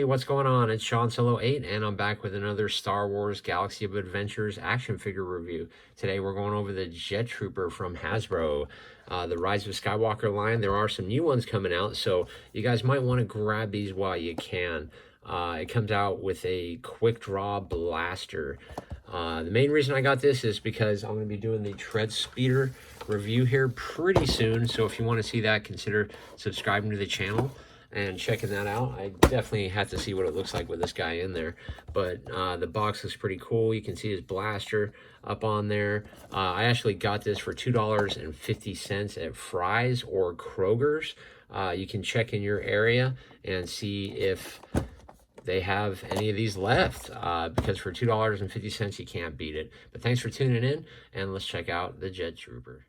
Hey, what's going on? It's Sean Solo 8, and I'm back with another Star Wars Galaxy of Adventures action figure review. Today we're going over the Jet Trooper from Hasbro, the Rise of Skywalker line. There are some new ones coming out, so you guys might want to grab these while you can. It comes out with a quick draw blaster. The main reason I got this is because I'm going to be doing the Tread Speeder review here pretty soon, so if you want to see that, consider subscribing to the channel and checking that out. I definitely have to see what it looks like with this guy in there, but the box looks pretty cool. You can see his blaster up on there. I actually got this for $2.50 at Fry's or Kroger's. You can check in your area and see if they have any of these left, because for $2.50 you can't beat it. But thanks for tuning in, and let's check out the Jet Trooper.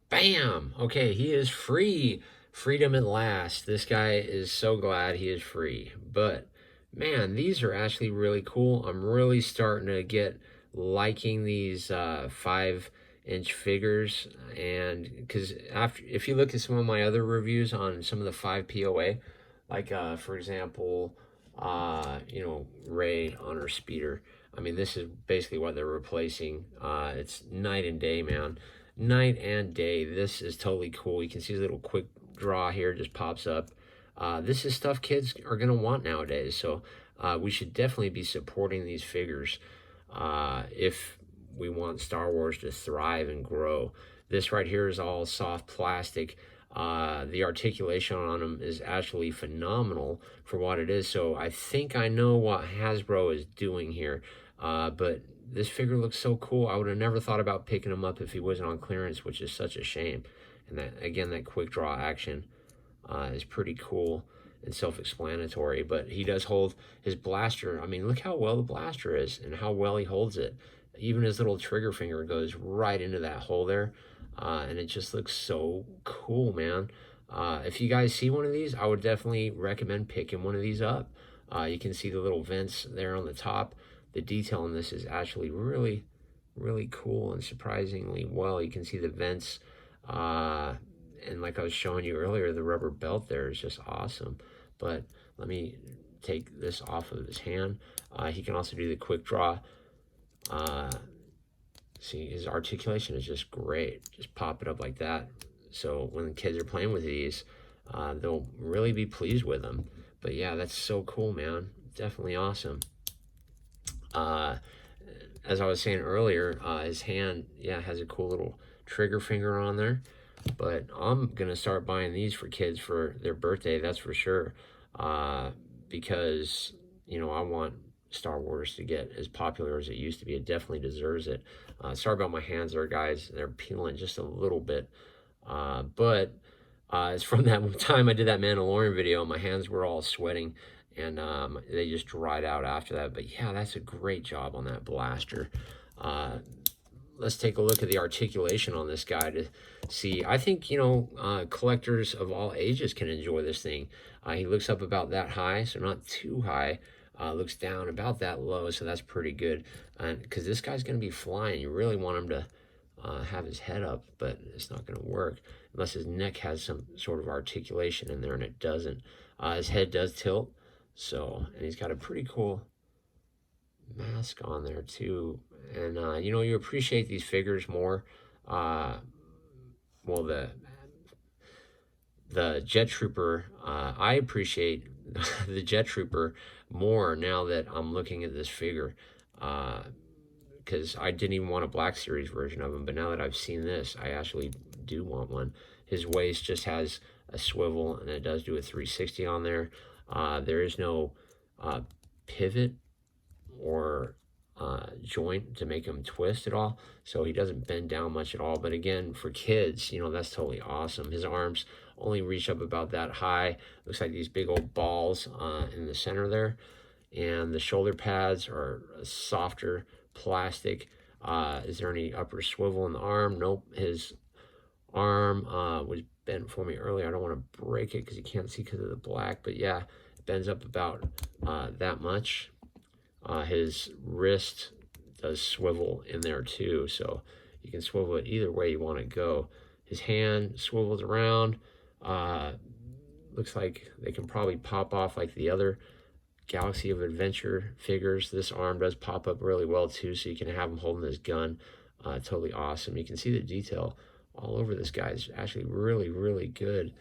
Bam! Okay, he is free. Freedom at last. This guy is so glad he is free. But man, these are actually really cool. I'm really starting to get liking these 5-inch figures, and because if you look at some of my other reviews on some of the 5 POA, like for example, Rey on her speeder, I mean, this is basically what they're replacing. It's night and day, man. Night and day. This is totally cool. You can see his little quick draw here, just pops up. This is stuff kids are going to want nowadays, so we should definitely be supporting these figures if we want Star Wars to thrive and grow. This right here is all soft plastic. The articulation on them is actually phenomenal for what it is, so I think I know what Hasbro is doing here, but this figure looks so cool. I would have never thought about picking him up if he wasn't on clearance, which is such a shame. And that, again, that quick draw action is pretty cool and self-explanatory. But he does hold his blaster. I mean, look how well the blaster is and how well he holds it. Even his little trigger finger goes right into that hole there. And it just looks so cool, man. If you guys see one of these, I would definitely recommend picking one of these up. You can see the little vents there on the top. The detail in this is actually really, really cool and surprisingly well. You can see the vents, and like I was showing you earlier, the rubber belt there is just awesome. But let me take this off of his hand. He can also do the quick draw. See, his articulation is just great. Just pop it up like that. So when the kids are playing with these, they'll really be pleased with them. But yeah, that's so cool, man. Definitely awesome. As I was saying earlier, his hand, has a cool little trigger finger on there. But I'm gonna start buying these for kids for their birthday, that's for sure, because I want Star Wars to get as popular as it used to be. It definitely deserves it. Sorry about my hands there, guys. They're peeling just a little bit, but it's from that time I did that Mandalorian video. My hands were all sweating, and they just dried out after that. But yeah, that's a great job on that blaster. Let's take a look at the articulation on this guy to see. I think, collectors of all ages can enjoy this thing. He looks up about that high, so not too high. Looks down about that low, so that's pretty good. Because this guy's going to be flying. You really want him to have his head up, but it's not going to work unless his neck has some sort of articulation in there, and it doesn't. His head does tilt, and he's got a pretty cool mask on there too. And you appreciate these figures more. Well, the Jet Trooper, I appreciate the Jet Trooper more now that I'm looking at this figure, because I didn't even want a Black Series version of him, but now that I've seen this, I actually do want one. His waist just has a swivel, and it does do a 360 on there. There is no pivot or joint to make him twist at all, so he doesn't bend down much at all. But again, for kids, that's totally awesome. His arms only reach up about that high. Looks like these big old balls in the center there, and the shoulder pads are a softer plastic. Is there any upper swivel in the arm? Nope. His arm was bent for me earlier. I don't want to break it because you can't see because of the black, but yeah, it bends up about that much. His wrist does swivel in there too, so you can swivel it either way you want to go. His hand swivels around. Looks like they can probably pop off like the other Galaxy of Adventure figures. This arm does pop up really well too, so you can have him holding his gun. Totally awesome. You can see the detail all over this guy. It's actually really, really good.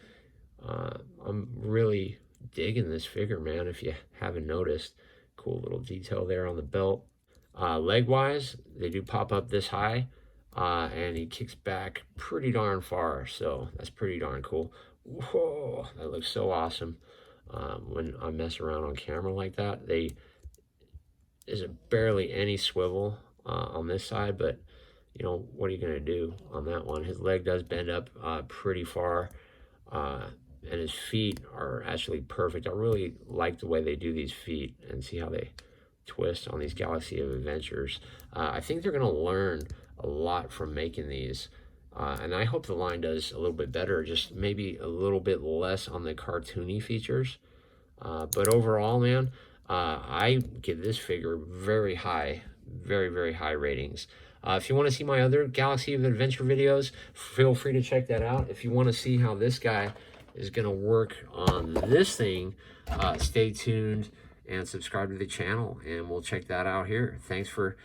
I'm really digging this figure, man, if you haven't noticed. Cool little detail there on the belt. Leg-wise, they do pop up this high, and he kicks back pretty darn far, so that's pretty darn cool. Whoa, that looks so awesome. When I mess around on camera like that, there's barely any swivel on this side, but you know, what are you going to do on that one? His leg does bend up pretty far, and his feet are actually perfect. I really like the way they do these feet, and see how they twist on these Galaxy of Adventures. I think they're going to learn a lot from making these, and I hope the line does a little bit better, just maybe a little bit less on the cartoony features. But overall, man, I give this figure very high, very, very high ratings. If you want to see my other Galaxy of Adventure videos, feel free to check that out. If you want to see how this guy is going to work on this thing, stay tuned and subscribe to the channel, and we'll check that out here. Thanks for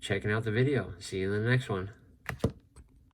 checking out the video. See you in the next one.